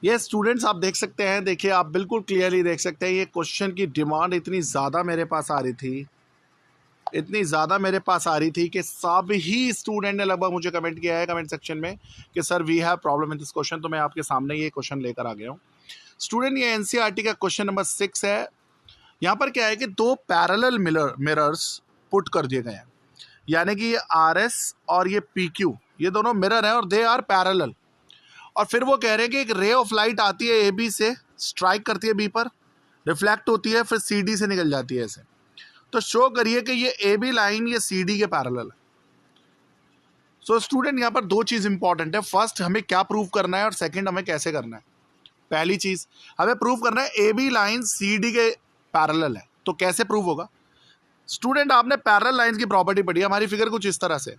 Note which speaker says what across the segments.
Speaker 1: ये स्टूडेंट्स आप देख सकते हैं, देखिए आप बिल्कुल क्लियरली देख सकते हैं, ये क्वेश्चन की डिमांड इतनी ज़्यादा मेरे पास आ रही थी, इतनी ज़्यादा मेरे पास आ रही थी कि सभी स्टूडेंट ने लगभग मुझे कमेंट किया है कमेंट सेक्शन में कि sir we have problem in this question. तो मैं आपके सामने ये क्वेश्चन लेकर आ गया हूँ स्टूडेंट। ये एनसीईआरटी का क्वेश्चन नंबर 6 है। यहाँ पर क्या है कि दो पैरेलल मिरर्स पुट कर दिए गए हैं, यानी कि ये RS और ये PQ, ये दोनों मिरर हैं और दे आर पैरेलल। और फिर वो कह रहे हैं कि एक रे ऑफ लाइट आती है AB से, स्ट्राइक करती है B पर, रिफ्लेक्ट होती है, फिर CD से निकल जाती है ऐसे। तो शो करिए कि ये AB लाइन ये CD के पैरेलल है। सो स्टूडेंट यहाँ पर दो चीज़ इंपॉर्टेंट है, फर्स्ट हमें क्या प्रूव करना है और सेकंड हमें कैसे करना है। पहली चीज़ हमें प्रूव करना है AB लाइन CD के पैरेलल है, तो कैसे प्रूव होगा स्टूडेंट। आपने पैरेलल लाइंस की प्रॉपर्टी पढ़ी है, हमारी फिगर कुछ इस तरह से।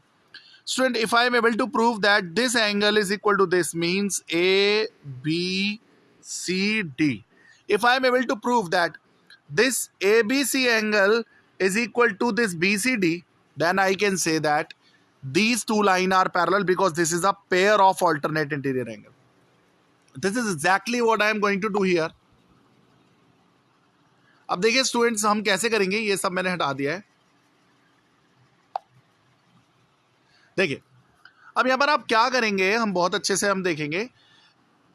Speaker 1: Student, if I am able to prove that this angle is equal to this, means ABCD. If I am able to prove that this ABC angle is equal to this BCD, then I can say that these two lines are parallel because this is a pair of alternate interior angle. This is exactly what I am going to do here. अब देखिए students हम कैसे करेंगे, ये सब मैंने हटा दिया है। देखिए अब यहाँ पर आप क्या करेंगे, हम बहुत अच्छे से हम देखेंगे।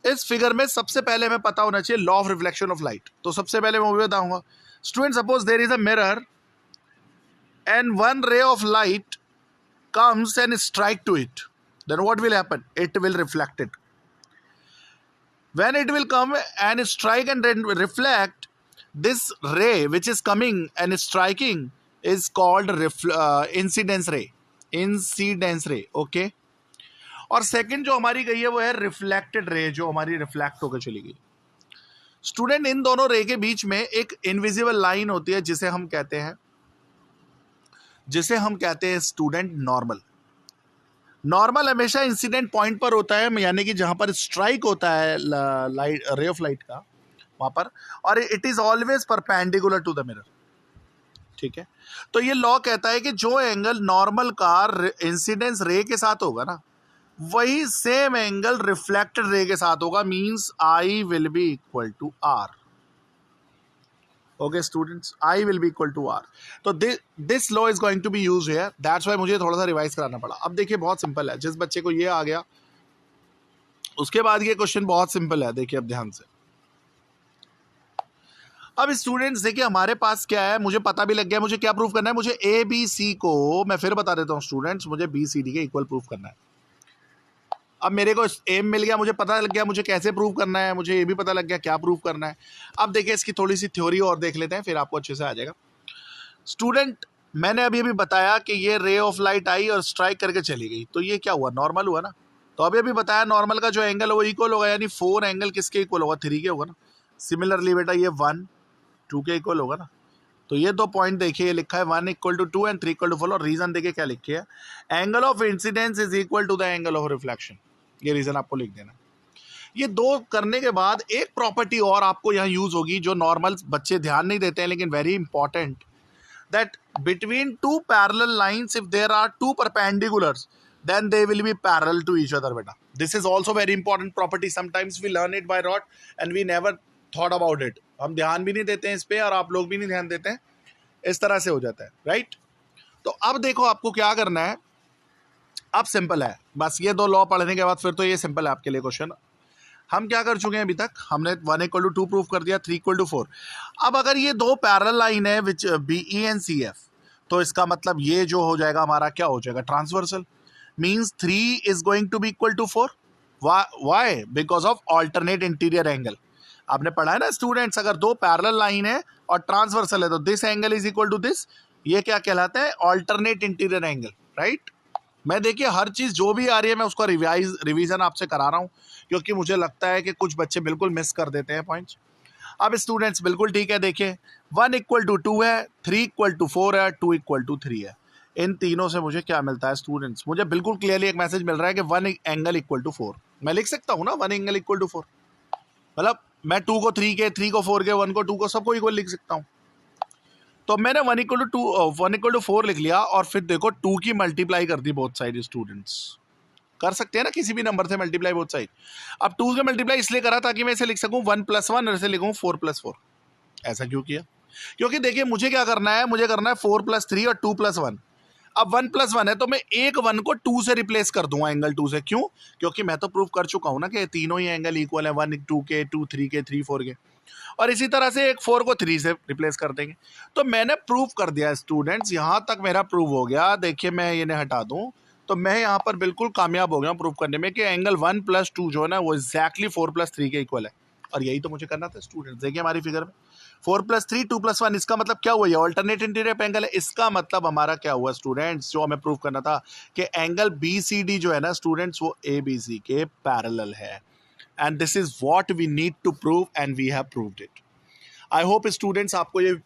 Speaker 1: इस फिगर में सबसे पहले हमें पता होना चाहिए law of reflection of light. तो सबसे पहले मैं वो बताऊंगा student, suppose there is a mirror and one ray of light comes and strike to it, then what will happen, it will reflect it. When it will come and strike and reflect, this ray which is coming and striking is called incidence ray, incidence ray, okay. और second जो हमारी गई है वो है reflected ray, जो हमारी reflect होकर चली गई। स्टूडेंट इन दोनों रे के बीच में एक इनविजिबल लाइन होती है जिसे हम कहते हैं स्टूडेंट नॉर्मल। नॉर्मल हमेशा इंसिडेंट पॉइंट पर होता है, यानी कि जहां पर स्ट्राइक होता है लाइट, रे ऑफ लाइट का वहां पर, और it is always perpendicular to the mirror, ठीक है। तो ये लॉ कहता है कि जो एंगल नॉर्मल का इंसिडेंस रे के साथ होगा ना, वही सेम एंगल रिफ्लेक्टेड रे के साथ होगा, means I will be equal to R। Okay students, I will be equal to R। तो this law is going to be used here, that's why मुझे थोड़ा सा रिवाइज कराना पड़ा। अब देखिए बहुत सिंपल है, जिस बच्चे को ये आ गया उसके बाद ये क्वेश्चन बहुत सिंपल है। देखिए अब ध्यान से, अब स्टूडेंट्स देखिए हमारे पास क्या है, मुझे पता भी लग गया मुझे क्या प्रूफ करना है। मुझे ABC को मैं फिर बता देता हूँ स्टूडेंट्स, मुझे BCD के इक्वल प्रूफ करना है। अब मेरे को एम मिल गया, मुझे पता लग गया मुझे कैसे प्रूव करना है, मुझे ये भी पता लग गया क्या प्रूव करना है। अब देखिए इसकी थोड़ी सी थ्योरी और देख लेते हैं, फिर आपको अच्छे से आ जाएगा। स्टूडेंट मैंने अभी बताया कि ये रे ऑफ लाइट आई और स्ट्राइक करके चली गई, तो ये क्या हुआ, नॉर्मल हुआ ना। तो अभी बताया नॉर्मल का जो एंगल है वो इक्वल होगा, यानी 4 एंगल किसके इक्वल होगा, 3 के होगा ना। सिमिलरली बेटा ये 1 2 के इक्वल होगा ना। तो ये दो पॉइंट देखिए, लिखा है 1 equal to 2 and 3 equal to 4, और रीजन देखिए क्या लिखे है, angle of incidence is equal to the angle of reflection. ये रीजन आपको लिख देना। ये दो करने के बाद एक प्रॉपर्टी और आपको यहाँ यूज होगी जो नॉर्मल बच्चे ध्यान नहीं देते हैं, लेकिन very important, that between two parallel lines if there are two perpendiculars then they will be parallel to each other beta. This is also very important property, sometimes we learn it by rote and we never thought about it. हम ध्यान भी नहीं देते हैं इस पे और आप लोग भी नहीं ध्यान देते हैं, इस तरह से हो जाता है, राइट। तो अब देखो आपको क्या करना है, अब सिंपल है, बस ये दो लॉ पढ़ने के बाद फिर तो ये सिंपल है आपके लिए क्वेश्चन। हम क्या कर चुके हैं अभी तक, हमने 1 इक्वल टू 2 प्रूफ कर दिया, 3 इक्वल टू 4। अब अगर ये दो पैरेलल लाइन है विच BE एंड CF, तो इसका मतलब ये जो हो जाएगा हमारा क्या हो जाएगा, transversal, means 3 is going to be equal to 4। Why, because of alternate interior angle. आपने पढ़ा है ना स्टूडेंट्स, अगर दो पैरेलल लाइन है और ट्रांसवर्सल है तो this angle is equal to this, ये क्या कहलाता है, ऑल्टरनेट इंटीरियर एंगल, राइट। मैं देखिए हर चीज जो भी आ रही है मैं उसका रिवीजन आपसे करा रहा हूं, क्योंकि मुझे लगता है कि कुछ बच्चे बिल्कुल मिस कर देते हैं पॉइंट्स। अब स्टूडेंट्स बिल्कुल ठीक है, देखिए 1 इक्वल टू 2 है, 3 इक्वल टू 4 है, 2 इक्वल टू 3 है। इन तीनों से मुझे क्या मिलता है स्टूडेंट्स, मुझे बिल्कुल क्लियरली एक मैसेज मिल रहा है कि 1 एंगल इक्वल टू 4। मैं लिख सकता हूँ ना 1 एंगल इक्वल टू 4, मतलब मैं 2 को 3 के, 3 को 4 के, 1 को 2 को, सबको इक्वल लिख सकता हूँ। तो मैंने 1 इक्वल टू 4 लिख लिया और फिर देखो 2 की मल्टीप्लाई कर दी बोथ साइड स्टूडेंट्स, कर सकते हैं ना किसी भी नंबर से मल्टीप्लाई बोथ साइड। अब 2 से मल्टीप्लाई इसलिए करा ताकि मैं इसे लिख सकूं 1 + 1 और इसे लिखूं 4 + 4। ऐसा क्यों किया? क्योंकि देखिए मुझे क्या करना है, मुझे करना है 4 + 3 और 2 + 1। अब 1 + 1 है तो मैं एक 1 को 2 से रिप्लेस कर दूंगा, एंगल 2 से। क्यों? क्योंकि मैं तो प्रूव कर चुका हूं ना कि तीनों ही एंगल इक्वल है, 1 2 के, 2 3 के, 3 4 के। और इसी तरह से एक 4 को 3 से रिप्लेस कर देंगे। तो मैंने प्रूव कर दिया स्टूडेंट्स, यहां तक मेरा प्रूव हो गया। देखिए मैं इन्हें हटा दूं तो मैं यहाँ पर बिल्कुल कामयाब हो गया प्रूव करने में कि एंगल 1 + 2 जो है ना वो एग्जैक्टली 4 + 3 के इक्वल है। और यही तो मुझे करना था स्टूडेंट्स। देखिए हमारी फिगर में 4 + 3 2 + 1, इसका मतलब क्या हुआ? ये ऑल्टरनेट इंटीरियर एंगल है। इसका मतलब हमारा क्या हुआ स्टूडेंट्स, जो हमें प्रूव करना था कि एंगल BCD जो है ना स्टूडेंट्स वो ABC के पैरेलल है। And this is what we need to prove and we have proved it. I hope students आपको ये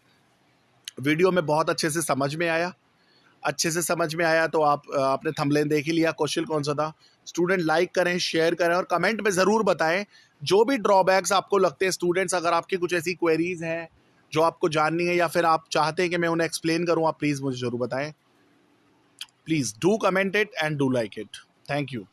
Speaker 1: वीडियो में बहुत अच्छे से समझ में आया। अच्छे से समझ में आया तो आपने थंबनेल देख ही लिया, क्वेश्चन कौन सा था। स्टूडेंट लाइक करें, शेयर करें और कमेंट में ज़रूर बताएं जो भी ड्रॉबैक्स आपको लगते हैं। स्टूडेंट्स अगर आपकी कुछ ऐसी क्वेरीज हैं जो आपको जाननी है या फिर आप चाहते हैं कि मैं उन्हें एक्सप्लेन करूं, आप प्लीज़ मुझे ज़रूर बताएं। Please do comment it and do like it. Thank you.